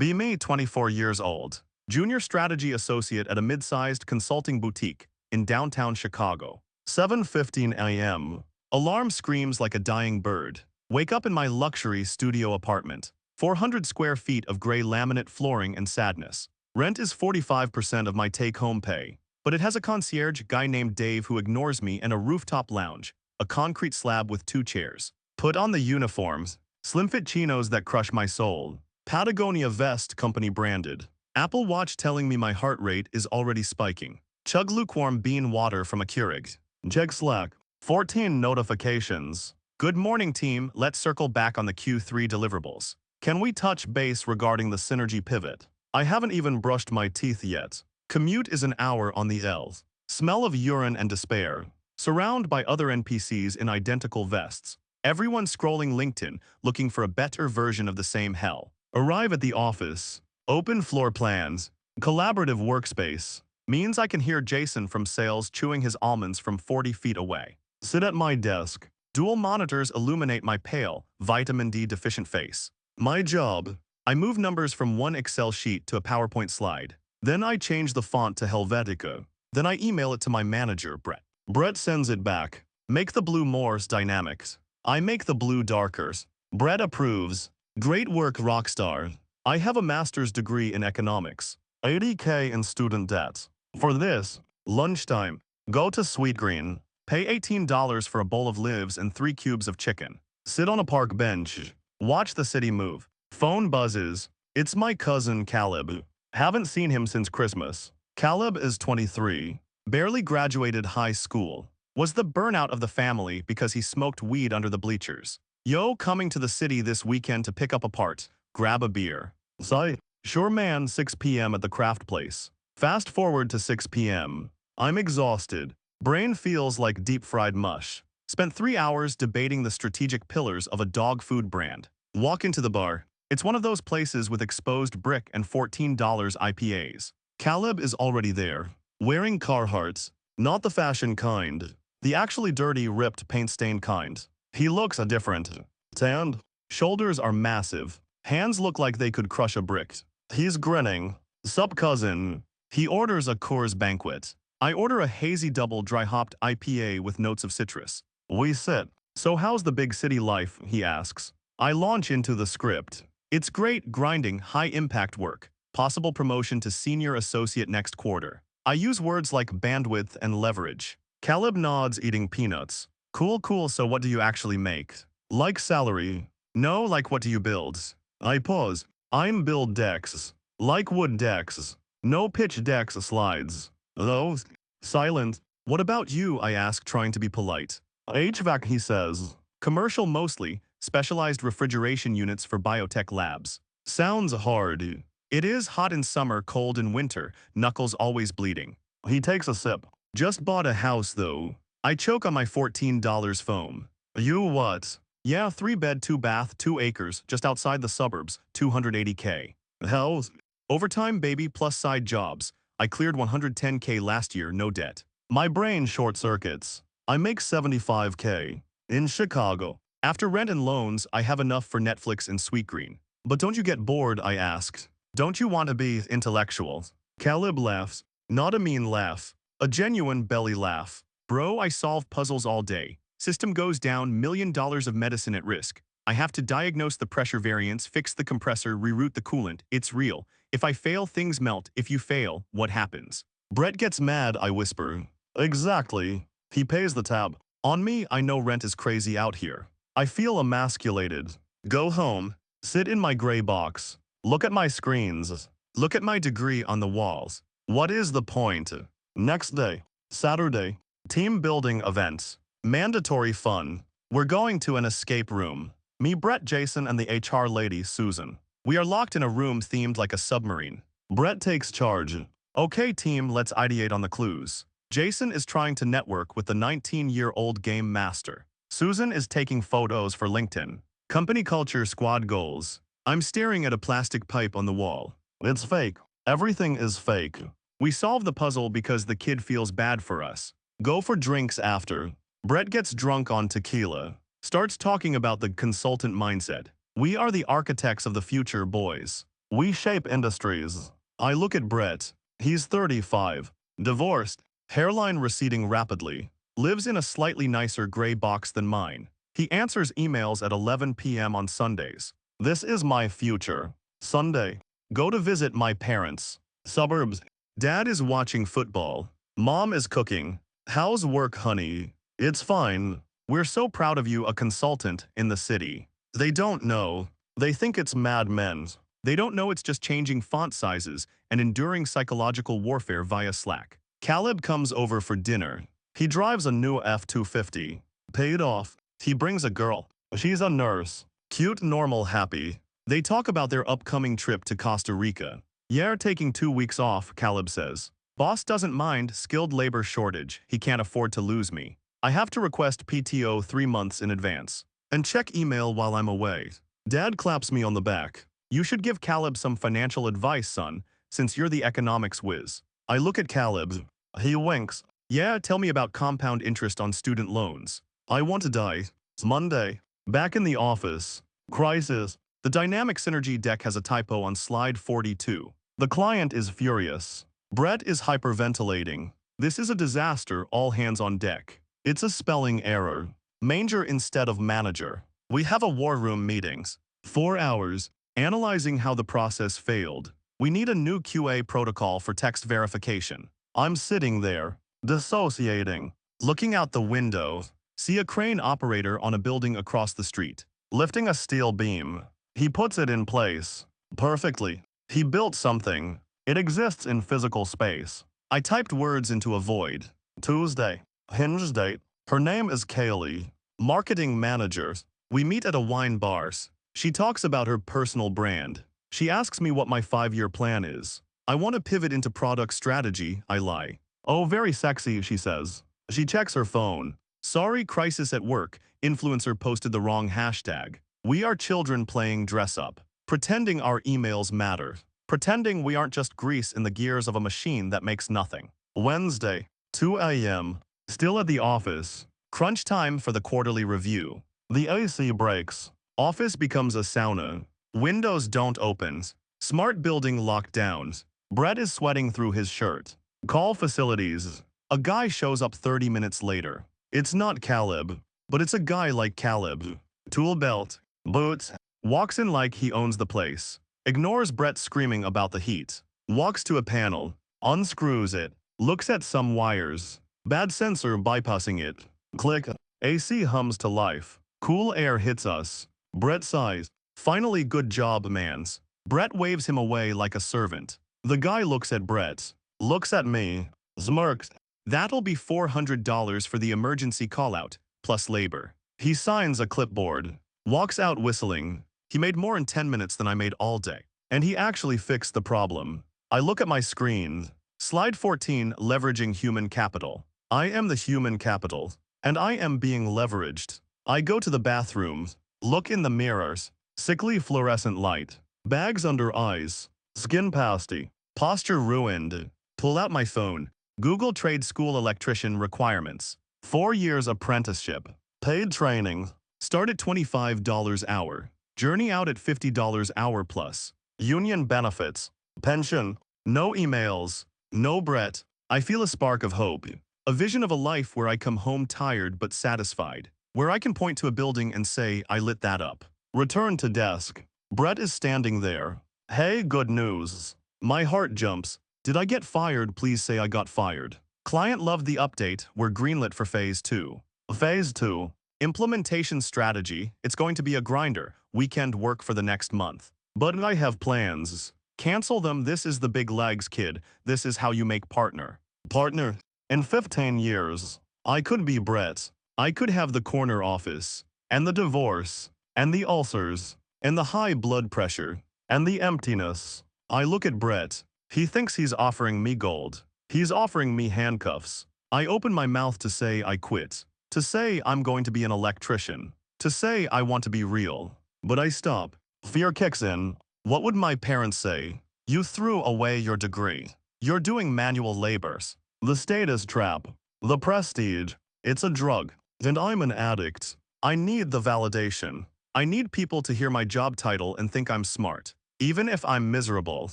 Be me, 24 years old. Junior strategy associate at a mid-sized consulting boutique in downtown Chicago. 7:15 a.m. Alarm screams like a dying bird. Wake up in my luxury studio apartment. 400 square feet of gray laminate flooring and sadness. Rent is 45% of my take-home pay. But it has a concierge guy named Dave who ignores me and a rooftop lounge, a concrete slab with 2 chairs. Put on the uniforms. Slim-fit chinos that crush my soul. Patagonia vest company branded. Apple Watch telling me my heart rate is already spiking. Chug lukewarm bean water from a Keurig. Check Slack. 14 notifications. Good morning team, let's circle back on the Q3 deliverables. Can we touch base regarding the synergy pivot? I haven't even brushed my teeth yet. Commute is an hour on the L. Smell of urine and despair. Surrounded by other NPCs in identical vests. Everyone scrolling LinkedIn, looking for a better version of the same hell. Arrive at the office. Open floor plans. Collaborative workspace. Means I can hear Jason from sales chewing his almonds from 40 feet away. Sit at my desk. Dual monitors illuminate my pale, vitamin D deficient face. My job. I move numbers from one Excel sheet to a PowerPoint slide. Then I change the font to Helvetica. Then I email it to my manager, Brett. Brett sends it back. Make the blue more dynamics. I make the blue darker. Brett approves. Great work, rockstar. I have a master's degree in economics. 80K in student debt. For this, lunchtime. Go to Sweetgreen. Pay $18 for a bowl of lives and 3 cubes of chicken. Sit on a park bench. Watch the city move. Phone buzzes. It's my cousin Caleb. Haven't seen him since Christmas. Caleb is 23. Barely graduated high school. Was the burnout of the family because he smoked weed under the bleachers. Yo, coming to the city this weekend to pick up a part. Grab a beer. Sigh. Sure man, 6 p.m. at the craft place. Fast forward to 6 p.m. I'm exhausted. Brain feels like deep-fried mush. Spent 3 hours debating the strategic pillars of a dog food brand. Walk into the bar. It's one of those places with exposed brick and $14 IPAs. Caleb is already there. Wearing Carhartts. Not the fashion kind. The actually dirty, ripped, paint-stained kind. He looks different. Tanned. Shoulders are massive. Hands look like they could crush a brick. He's grinning. Sup cousin. He orders a Coors Banquet. I order a hazy double dry-hopped IPA with notes of citrus. We sit. So how's the big city life, he asks. I launch into the script. It's great, grinding, high-impact work. Possible promotion to senior associate next quarter. I use words like bandwidth and leverage. Caleb nods, eating peanuts. Cool, so what do you actually make? Like salary? No, like what do you build? I pause. I'm build decks. Like wood decks. No pitch decks slides. Hello? Silent. What about you, I ask, trying to be polite. HVAC, he says. Commercial mostly, specialized refrigeration units for biotech labs. Sounds hard. It is hot in summer, cold in winter, knuckles always bleeding. He takes a sip. Just bought a house though. I choke on my $14 foam. You what? Yeah, 3-bed, 2-bath, 2 acres, just outside the suburbs, 280K. Hell, overtime baby plus side jobs. I cleared 110K last year, no debt. My brain short circuits. I make 75K. In Chicago. After rent and loans, I have enough for Netflix and Sweetgreen. But don't you get bored, I asked. Don't you want to be intellectual? Caleb laughs. Not a mean laugh. A genuine belly laugh. Bro, I solve puzzles all day. System goes down, $1 million of medicine at risk. I have to diagnose the pressure variance, fix the compressor, reroute the coolant. It's real. If I fail, things melt. If you fail, what happens? Brett gets mad, I whisper. Exactly. He pays the tab. On me, I know rent is crazy out here. I feel emasculated. Go home. Sit in my gray box. Look at my screens. Look at my degree on the walls. What is the point? Next day. Saturday. Team building events. Mandatory fun. We're going to an escape room. Me, Brett, Jason, and the HR lady, Susan. We are locked in a room themed like a submarine. Brett takes charge. Okay team, let's ideate on the clues. Jason is trying to network with the 19-year-old game master. Susan is taking photos for LinkedIn. Company culture, squad goals. I'm staring at a plastic pipe on the wall. It's fake. Everything is fake. We solve the puzzle because the kid feels bad for us. Go for drinks after. Brett gets drunk on tequila. Starts talking about the consultant mindset. We are the architects of the future, boys. We shape industries. I look at Brett. He's 35. Divorced. Hairline receding rapidly. Lives in a slightly nicer gray box than mine. He answers emails at 11 p.m. on Sundays. This is my future. Sunday. Go to visit my parents. Suburbs. Dad is watching football. Mom is cooking. How's work, honey? It's fine. We're so proud of you, a consultant in the city. They don't know. They think it's Mad Men. They don't know it's just changing font sizes and enduring psychological warfare via Slack. Caleb comes over for dinner. He drives a new F-250. Paid off. He brings a girl. She's a nurse. Cute, normal, happy. They talk about their upcoming trip to Costa Rica. Yeah, taking 2 weeks off, Caleb says. Boss doesn't mind, skilled labor shortage. He can't afford to lose me. I have to request PTO 3 months in advance. And check email while I'm away. Dad claps me on the back. You should give Caleb some financial advice, son, since you're the economics whiz. I look at Caleb. He winks. Yeah, tell me about compound interest on student loans. I want to die. It's Monday. Back in the office. Crisis. The dynamic synergy deck has a typo on slide 42. The client is furious. Brett is hyperventilating. This is a disaster, all hands on deck. It's a spelling error. Manger instead of manager. We have a war room meetings. 4 hours. Analyzing how the process failed. We need a new QA protocol for text verification. I'm sitting there, dissociating, looking out the window. See a crane operator on a building across the street, lifting a steel beam. He puts it in place. Perfectly. He built something. It exists in physical space. I typed words into a void. Tuesday. Hinge date. Her name is Kaylee. Marketing manager. We meet at a wine bar. She talks about her personal brand. She asks me what my 5-year plan is. I want to pivot into product strategy, I lie. Oh, very sexy, she says. She checks her phone. Sorry, crisis at work. Influencer posted the wrong hashtag. We are children playing dress up. Pretending our emails matter. Pretending we aren't just grease in the gears of a machine that makes nothing. Wednesday, 2 a.m. Still at the office. Crunch time for the quarterly review. The AC breaks. Office becomes a sauna. Windows don't open. Smart building lockdowns. Brett is sweating through his shirt. Call facilities. A guy shows up 30 minutes later. It's not Caleb, but it's a guy like Caleb. Tool belt, boots, walks in like he owns the place. Ignores Brett screaming about the heat. Walks to a panel, unscrews it, looks at some wires. Bad sensor bypassing it. Click. AC hums to life. Cool air hits us. Brett sighs. Finally, good job, mans. Brett waves him away like a servant. The guy looks at Brett. Looks at me. Smirks. That'll be $400 for the emergency callout, plus labor. He signs a clipboard. Walks out whistling. He made more in 10 minutes than I made all day. And he actually fixed the problem. I look at my screen. Slide 14, leveraging human capital. I am the human capital. And I am being leveraged. I go to the bathroom. Look in the mirrors. Sickly fluorescent light. Bags under eyes. Skin pasty. Posture ruined. Pull out my phone. Google trade school electrician requirements. 4 years apprenticeship. Paid training. Start at $25 hour. Journey out at $50 hour plus. Union benefits. Pension. No emails. No Brett. I feel a spark of hope. A vision of a life where I come home tired but satisfied. Where I can point to a building and say, I lit that up. Return to desk. Brett is standing there. Hey, good news. My heart jumps. Did I get fired? Please say I got fired. Client loved the update. We're greenlit for phase 2. Phase 2. Implementation strategy. It's going to be a grinder. Weekend work for the next month. But I have plans. Cancel them. This is the big legs, kid. This is how you make partner. Partner. In 15 years, I could be Brett. I could have the corner office, and the divorce, and the ulcers, and the high blood pressure, and the emptiness. I look at Brett. He thinks he's offering me gold. He's offering me handcuffs. I open my mouth to say I quit. To say I'm going to be an electrician. To say I want to be real. But I stop. Fear kicks in. What would my parents say? You threw away your degree. You're doing manual labors. The status trap. The prestige. It's a drug. And I'm an addict. I need the validation. I need people to hear my job title and think I'm smart. Even if I'm miserable,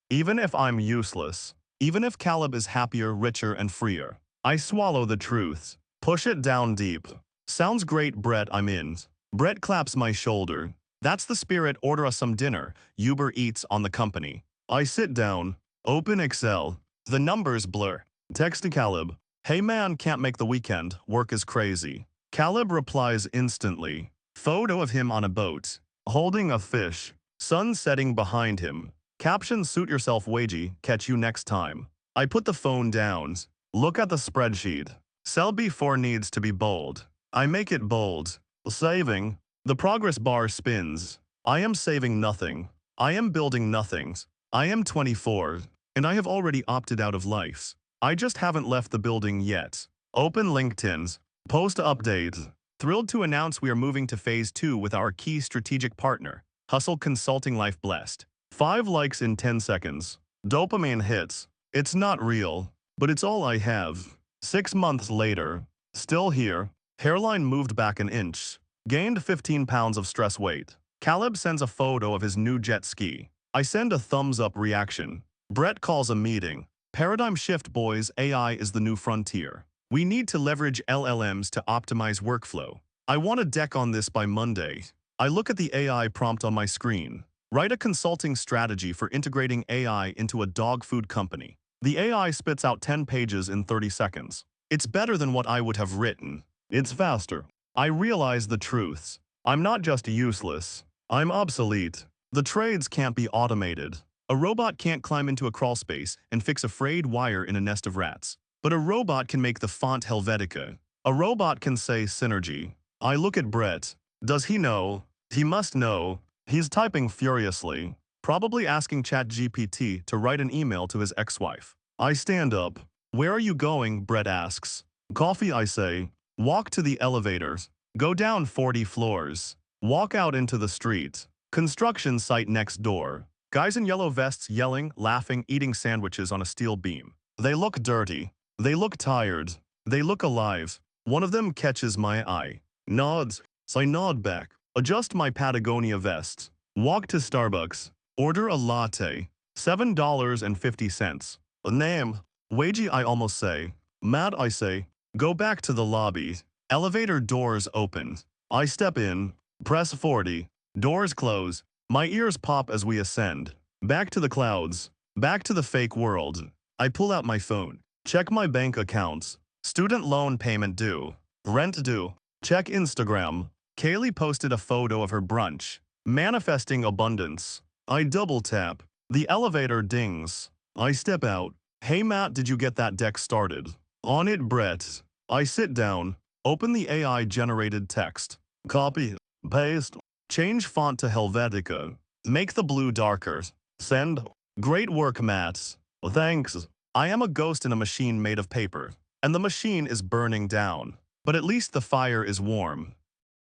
even if I'm useless, even if Caleb is happier, richer, and freer, I swallow the truth. Push it down deep. Sounds great, Brett, I'm in. Brett claps my shoulder. That's the spirit, order us some dinner. Uber Eats on the company. I sit down, open Excel. The numbers blur. Text to Caleb. Hey man, can't make the weekend. Work is crazy. Caleb replies instantly. Photo of him on a boat, holding a fish. Sun setting behind him. Caption, suit yourself, wagey. Catch you next time. I put the phone down. Look at the spreadsheet. Cell B4 needs to be bold. I make it bold. Saving. The progress bar spins. I am saving nothing. I am building nothings. I am 24, and I have already opted out of life. I just haven't left the building yet. Open LinkedIn's. Post update. Thrilled to announce we are moving to phase 2 with our key strategic partner, Hustle Consulting. Life blessed. 5 likes in 10 seconds. Dopamine hits. It's not real, but it's all I have. 6 months later. Still here. Hairline moved back an inch. Gained 15 pounds of stress weight. Caleb sends a photo of his new jet ski. I send a thumbs up reaction. Brett calls a meeting. Paradigm shift, boys. AI is the new frontier. We need to leverage LLMs to optimize workflow. I want a deck on this by Monday. I look at the AI prompt on my screen. Write a consulting strategy for integrating AI into a dog food company. The AI spits out 10 pages in 30 seconds. It's better than what I would have written. It's faster. I realize the truths. I'm not just useless. I'm obsolete. The trades can't be automated. A robot can't climb into a crawlspace and fix a frayed wire in a nest of rats. But a robot can make the font Helvetica. A robot can say synergy. I look at Brett. Does he know? He must know. He's typing furiously, probably asking ChatGPT to write an email to his ex-wife. I stand up. Where are you going? Brett asks. Coffee, I say. Walk to the elevators. Go down 40 floors. Walk out into the street. Construction site next door. Guys in yellow vests yelling, laughing, eating sandwiches on a steel beam. They look dirty. They look tired. They look alive. One of them catches my eye. Nods. So I nod back. Adjust my Patagonia vest. Walk to Starbucks. Order a latte. $7.50. A name. Wagey, I almost say. Mad, I say. Go back to the lobby. Elevator doors open. I step in. Press 40. Doors close. My ears pop as we ascend. Back to the clouds. Back to the fake world. I pull out my phone. Check my bank accounts. Student loan payment due. Rent due. Check Instagram. Kaylee posted a photo of her brunch. Manifesting abundance. I double tap. The elevator dings. I step out. Hey Matt, did you get that deck started? On it, Brett. I sit down. Open the AI-generated text. Copy. Paste. Change font to Helvetica. Make the blue darker. Send. Great work, Matt. Thanks. I am a ghost in a machine made of paper. And the machine is burning down. But at least the fire is warm.